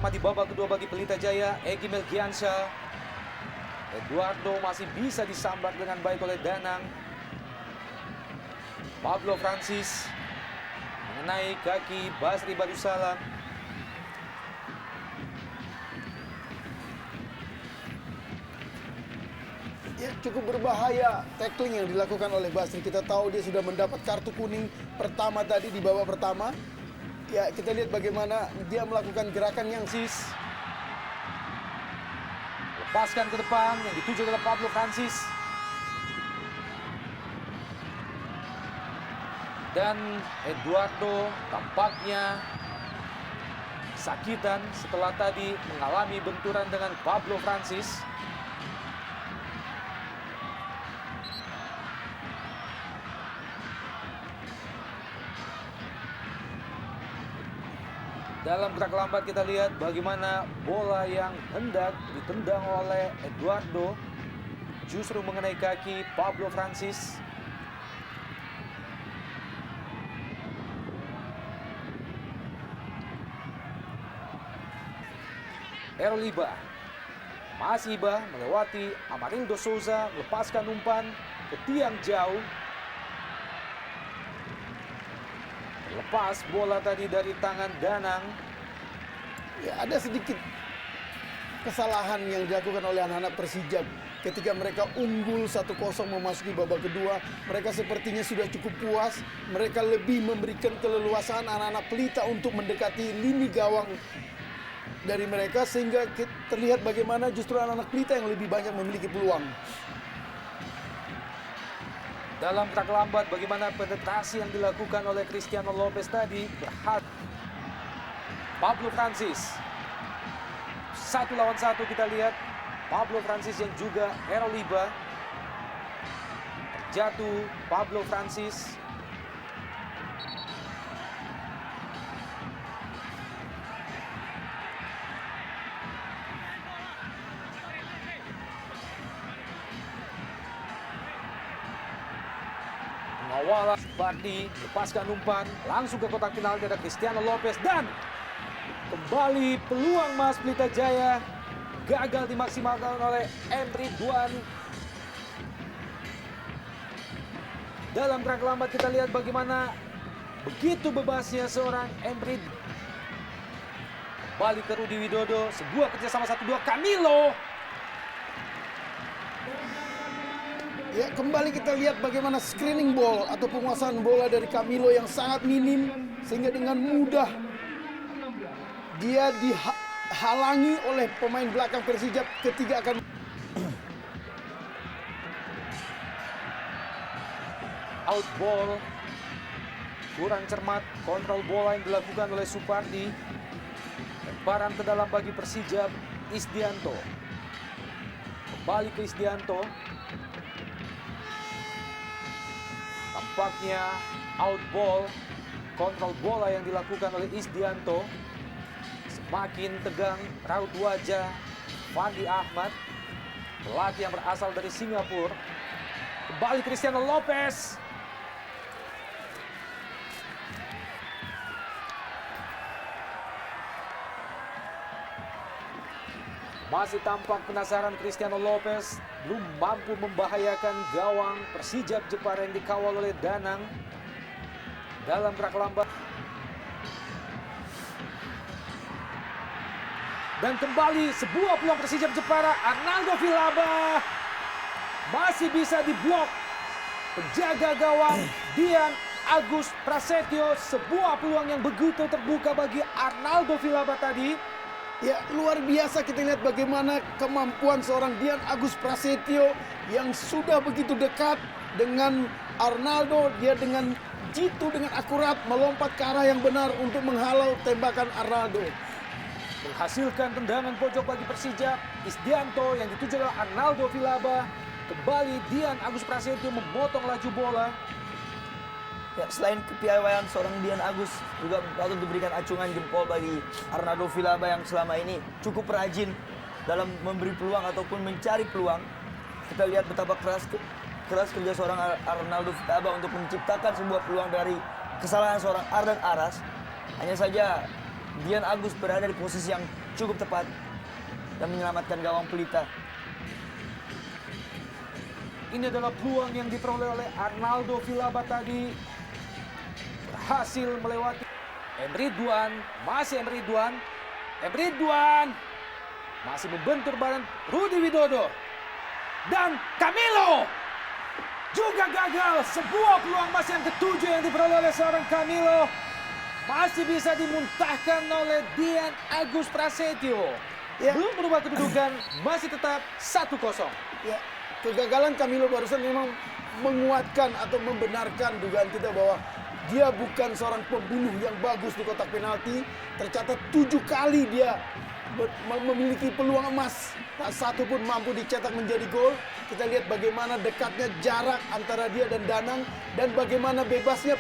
sama di babak kedua bagi Pelita Jaya. Egy Melgiansyah. Eduardo masih bisa disambar dengan baik oleh Danang. Pablo Francis mengenai kaki Basri Badusalam. Ya, cukup berbahaya tackling yang dilakukan oleh Basri. Kita tahu dia sudah mendapat kartu kuning pertama tadi di babak pertama. Ya, kita lihat bagaimana dia melakukan gerakan yang Lepaskan ke depan yang dituju oleh Pablo Francis. Dan Eduardo tampaknya sakitan setelah tadi mengalami benturan dengan Pablo Francis. Dalam gerak lambat kita lihat bagaimana bola yang hendak ditendang oleh Eduardo justru mengenai kaki Pablo Francis. Errol Iba. Masih Iba melewati Amarildo Souza, melepaskan umpan ke tiang jauh. Lepas bola tadi dari tangan Danang. Ya, ada sedikit kesalahan yang dilakukan oleh anak-anak Persija. Ketika mereka unggul 1-0 memasuki babak kedua, mereka sepertinya sudah cukup puas. Mereka lebih memberikan keleluasaan anak-anak Pelita untuk mendekati lini gawang dari mereka, sehingga terlihat bagaimana justru anak-anak Pelita yang lebih banyak memiliki peluang. Dalam gerak lambat bagaimana penetrasi yang dilakukan oleh Cristiano Lopez tadi berhasil. Pablo Francis 1 lawan 1 kita lihat. Pablo Francis yang juga Errol Iba. Terjatuh Pablo Francis. Mengawal Bardi, lepaskan umpan langsung ke kotak penalti ada Cristiano Lopez dan kembali peluang Mas Pelita Jaya gagal dimaksimalkan oleh M. Ridwan. Dalam gerak lambat kita lihat bagaimana begitu bebasnya seorang M. Ridwan. Kembali ke Rudi Widodo, sebuah kerjasama 1-2 Camilo. Ya, kembali kita lihat bagaimana screening ball atau penguasaan bola dari Camilo yang sangat minim, sehingga dengan mudah dia dihalangi oleh pemain belakang Persija ketika akan Out ball, kurang cermat kontrol bola yang dilakukan oleh Supardi. Lemparan ke dalam bagi Persija, Isdianto. Kembali ke Isdianto. Tampaknya out ball, kontrol bola yang dilakukan oleh Isdianto. Semakin tegang raut wajah Fandi Ahmad, pelatih yang berasal dari Singapura. Kembali Cristiano Lopez. Masih tampak penasaran Cristiano Lopez, belum mampu membahayakan gawang Persija Jepara yang dikawal oleh Danang. Dalam gerak lambat. Dan kembali sebuah peluang Persija Jepara, Arnaldo Vilaba masih bisa diblok penjaga gawang Dian Agus Prasetyo. Sebuah peluang yang begitu terbuka bagi Arnaldo Vilaba tadi. Ya, luar biasa kita lihat bagaimana kemampuan seorang Dian Agus Prasetyo yang sudah begitu dekat dengan Arnaldo. Dia dengan jitu, dengan akurat melompat ke arah yang benar untuk menghalau tembakan Arnaldo. Menghasilkan tendangan pojok bagi Persija. Isdianto yang dituju oleh Arnaldo Vilaba. Kembali Dian Agus Prasetyo memotong laju bola. Ya, selain kepiawaian seorang Dian Agus, juga patut diberikan acungan jempol bagi Arnaldo Vilaba yang selama ini cukup rajin dalam memberi peluang ataupun mencari peluang. Kita lihat betapa keras kerja seorang Arnaldo Vilaba untuk menciptakan sebuah peluang dari kesalahan seorang Ardan Aras. Hanya saja Dian Agus berada di posisi yang cukup tepat dan menyelamatkan gawang Pelita. Ini adalah peluang yang diperoleh oleh Arnaldo Villalba tadi. Berhasil melewati Emre Duan, masih Emre Duan. Emre Duan masih membentur badan Rudi Widodo. Dan Camilo juga gagal. Sebuah peluang emas yang ketujuh yang diperoleh oleh seorang Camilo. Masih bisa dimuntahkan oleh Dian Agus Prasetyo. Ya. Belum berubah kedudukan, masih tetap 1-0. Ya, kegagalan Camilo barusan memang menguatkan atau membenarkan dugaan kita bahwa dia bukan seorang pembunuh yang bagus di kotak penalti. Tercatat 7 kali dia memiliki peluang emas. Tak satu pun mampu dicetak menjadi gol. Kita lihat bagaimana dekatnya jarak antara dia dan Danang dan bagaimana bebasnya